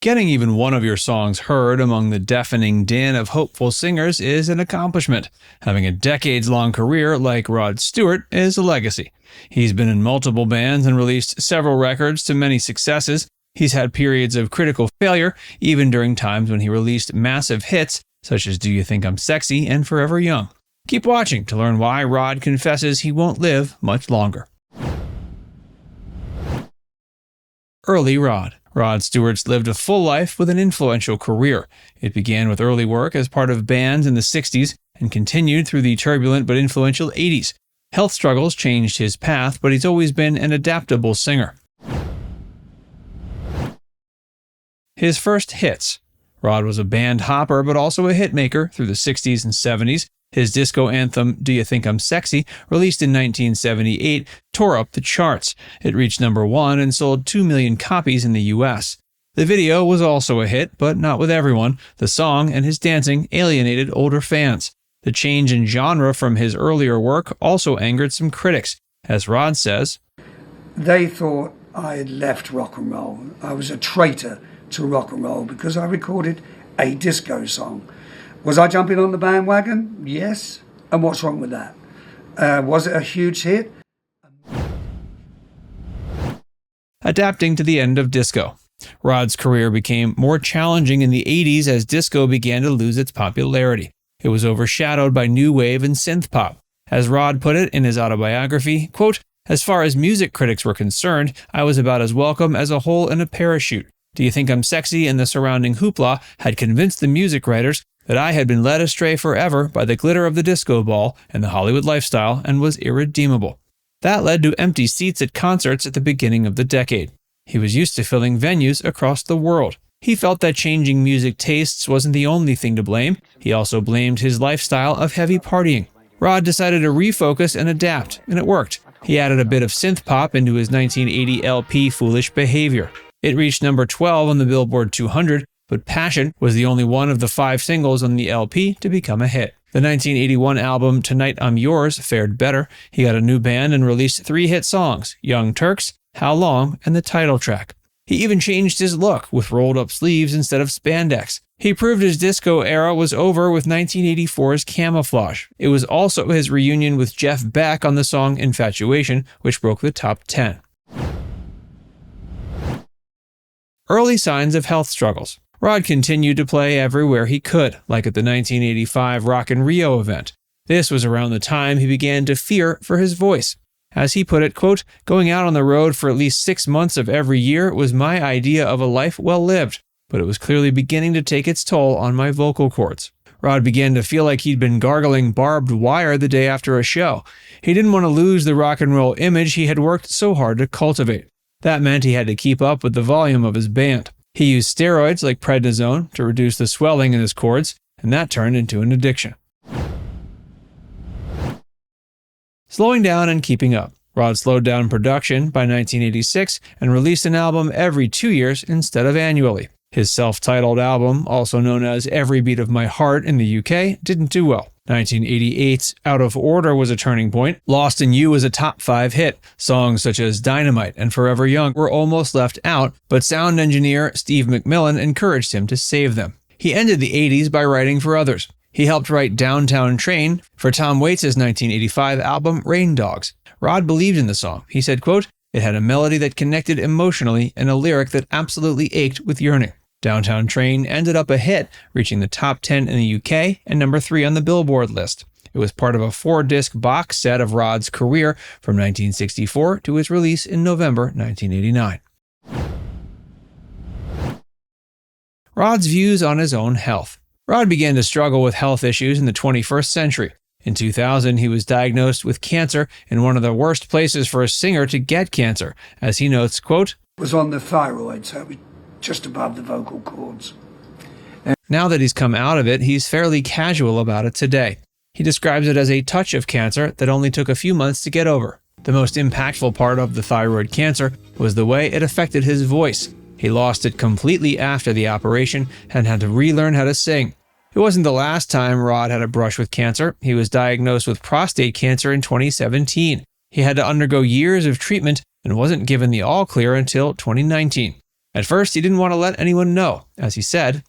Getting even one of your songs heard among the deafening din of hopeful singers is an accomplishment. Having a decades-long career like Rod Stewart is a legacy. He's been in multiple bands and released several records to many successes. He's had periods of critical failure, even during times when he released massive hits such as Do You Think I'm Sexy and Forever Young. Keep watching to learn why Rod confesses he won't live much longer. Early Rod. Rod Stewart's lived a full life with an influential career. It began with early work as part of bands in the 60s and continued through the turbulent but influential 80s. Health struggles changed his path, but he's always been an adaptable singer. His first hits. Rod was a band hopper but also a hitmaker through the 60s and 70s. His disco anthem, Do You Think I'm Sexy, released in 1978, tore up the charts. It reached #1 and sold 2 million copies in the US. The video was also a hit, but not with everyone. The song and his dancing alienated older fans. The change in genre from his earlier work also angered some critics. As Rod says, "They thought I had left rock and roll. I was a traitor to rock and roll because I recorded a disco song. Was I jumping on the bandwagon? Yes. And what's wrong with that? Was it a huge hit?" Adapting to the end of disco. Rod's career became more challenging in the 80s as disco began to lose its popularity. It was overshadowed by new wave and synth pop. As Rod put it in his autobiography, quote, "As far as music critics were concerned, I was about as welcome as a hole in a parachute. Do You Think I'm Sexy and the surrounding hoopla had convinced the music writers that I had been led astray forever by the glitter of the disco ball and the Hollywood lifestyle and was irredeemable." That led to empty seats at concerts at the beginning of the decade. He was used to filling venues across the world. He felt that changing music tastes wasn't the only thing to blame. He also blamed his lifestyle of heavy partying. Rod decided to refocus and adapt, and it worked. He added a bit of synth pop into his 1980 LP Foolish Behavior. It reached #12 on the Billboard 200, but Passion was the only one of the 5 singles on the LP to become a hit. The 1981 album Tonight I'm Yours fared better. He got a new band and released 3 hit songs, Young Turks, How Long, and the title track. He even changed his look with rolled-up sleeves instead of spandex. He proved his disco era was over with 1984's Camouflage. It was also his reunion with Jeff Beck on the song Infatuation, which broke the top 10. Early signs of health struggles. Rod continued to play everywhere he could, like at the 1985 Rock in Rio event. This was around the time he began to fear for his voice. As he put it, quote, "Going out on the road for at least 6 months of every year was my idea of a life well lived, but it was clearly beginning to take its toll on my vocal cords." Rod began to feel like he'd been gargling barbed wire the day after a show. He didn't want to lose the rock and roll image he had worked so hard to cultivate. That meant he had to keep up with the volume of his band. He used steroids like prednisone to reduce the swelling in his cords, and that turned into an addiction. Slowing down and keeping up. Rod slowed down production by 1986 and released an album every 2 years instead of annually. His self-titled album, also known as Every Beat of My Heart in the UK, didn't do well. 1988's Out of Order was a turning point. Lost in You was a top 5 hit. Songs such as Dynamite and Forever Young were almost left out, but sound engineer Steve McMillan encouraged him to save them. He ended the 80s by writing for others. He helped write Downtown Train for Tom Waits' 1985 album Rain Dogs. Rod believed in the song. He said, quote, "It had a melody that connected emotionally and a lyric that absolutely ached with yearning." Downtown Train ended up a hit, reaching the top 10 in the UK and #3 on the Billboard list. It was part of a 4-disc box set of Rod's career from 1964 to its release in November 1989. Rod's views on his own health. Rod began to struggle with health issues in the 21st century. In 2000, he was diagnosed with cancer in one of the worst places for a singer to get cancer. As he notes, quote, It was on the thyroid, so it was just above the vocal cords. Now that he's come out of it, he's fairly casual about it today. He describes it as a touch of cancer that only took a few months to get over. The most impactful part of the thyroid cancer was the way it affected his voice. He lost it completely after the operation and had to relearn how to sing. It wasn't the last time Rod had a brush with cancer. He was diagnosed with prostate cancer in 2017. He had to undergo years of treatment and wasn't given the all clear until 2019. At first, he didn't want to let anyone know, as he said,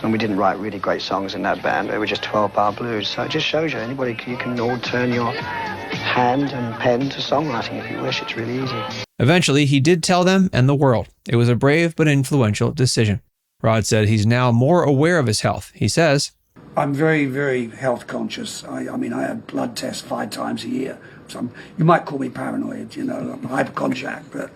and we didn't write really great songs in that band. They were just 12-bar blues. So it just shows you, you can all turn your hand and pen to songwriting if you wish. It's really easy. Eventually, he did tell them and the world. It was a brave but influential decision. Rod said he's now more aware of his health. He says, I'm very, very health conscious. I have blood tests 5 times a year. So you might call me paranoid, I'm a hypochondriac, but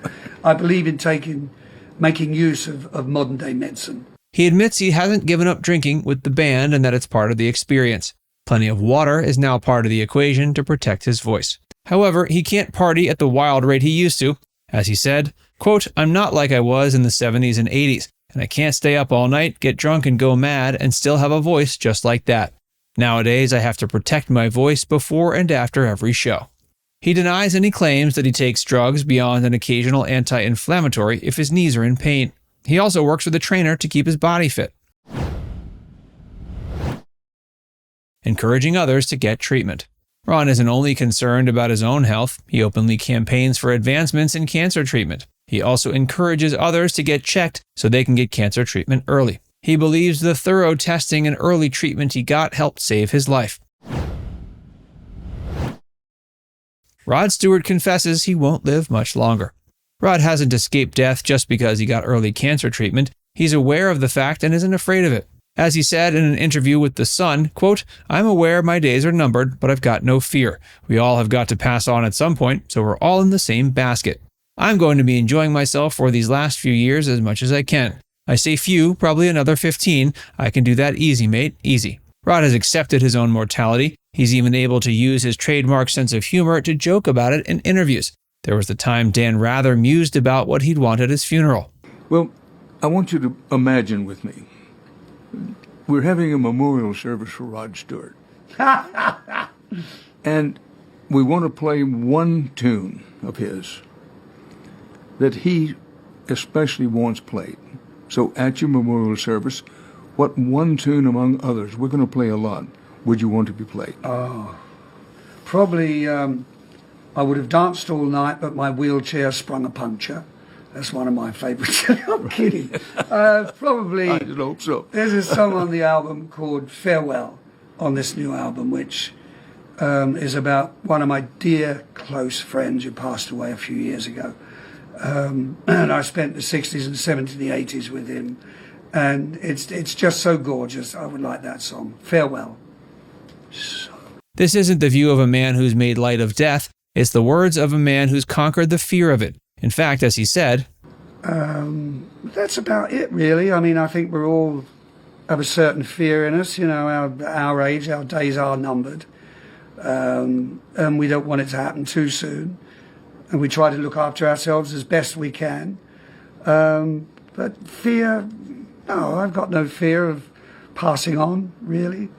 I believe in making use of modern day medicine. He admits he hasn't given up drinking with the band and that it's part of the experience. Plenty of water is now part of the equation to protect his voice. However, he can't party at the wild rate he used to. As he said, quote, I'm not like I was in the 70s and 80s, and I can't stay up all night, get drunk and go mad and still have a voice just like that. Nowadays, I have to protect my voice before and after every show. He denies any claims that he takes drugs beyond an occasional anti-inflammatory if his knees are in pain. He also works with a trainer to keep his body fit. Encouraging others to get treatment. Ron isn't only concerned about his own health, he openly campaigns for advancements in cancer treatment. He also encourages others to get checked so they can get cancer treatment early. He believes the thorough testing and early treatment he got helped save his life. Rod Stewart confesses he won't live much longer. Rod hasn't escaped death just because he got early cancer treatment. He's aware of the fact and isn't afraid of it. As he said in an interview with The Sun, quote, I'm aware my days are numbered, but I've got no fear. We all have got to pass on at some point, so we're all in the same basket. I'm going to be enjoying myself for these last few years as much as I can. I say few, probably another 15. I can do that easy, mate, easy. Rod has accepted his own mortality. He's even able to use his trademark sense of humor to joke about it in interviews. There was the time Dan Rather mused about what he'd want at his funeral. Well, I want you to imagine with me. We're having a memorial service for Rod Stewart. And we want to play one tune of his that he especially wants played. So at your memorial service, what one tune among others, we're going to play a lot, would you want to be played? Probably I would have danced all night, but my wheelchair sprung a puncture. That's one of my favourites. I'm kidding. Probably. I just hope so. There's a song on the album called Farewell on this new album, which is about one of my dear close friends who passed away a few years ago. And I spent the 60s and 70s and the 80s with him. And it's just so gorgeous. I would like that song. Farewell. This isn't the view of a man who's made light of death. It's the words of a man who's conquered the fear of it. In fact, as he said, that's about it, really. I think we all have a certain fear in us. Our age, our days are numbered. And we don't want it to happen too soon. And we try to look after ourselves as best we can. But fear, no, I've got no fear of passing on, really.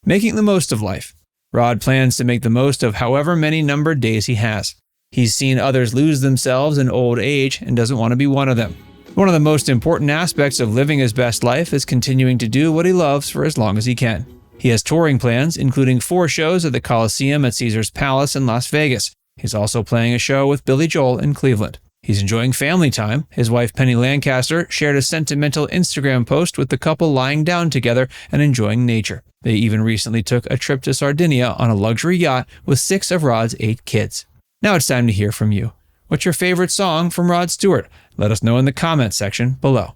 Making the most of life. Rod plans to make the most of however many numbered days he has. He's seen others lose themselves in old age and doesn't want to be one of them. One of the most important aspects of living his best life is continuing to do what he loves for as long as he can. He has touring plans, including 4 shows at the Coliseum at Caesars Palace in Las Vegas. He's also playing a show with Billy Joel in Cleveland. He's enjoying family time. His wife Penny Lancaster shared a sentimental Instagram post with the couple lying down together and enjoying nature. They even recently took a trip to Sardinia on a luxury yacht with 6 of Rod's 8 kids. Now it's time to hear from you. What's your favorite song from Rod Stewart? Let us know in the comments section below.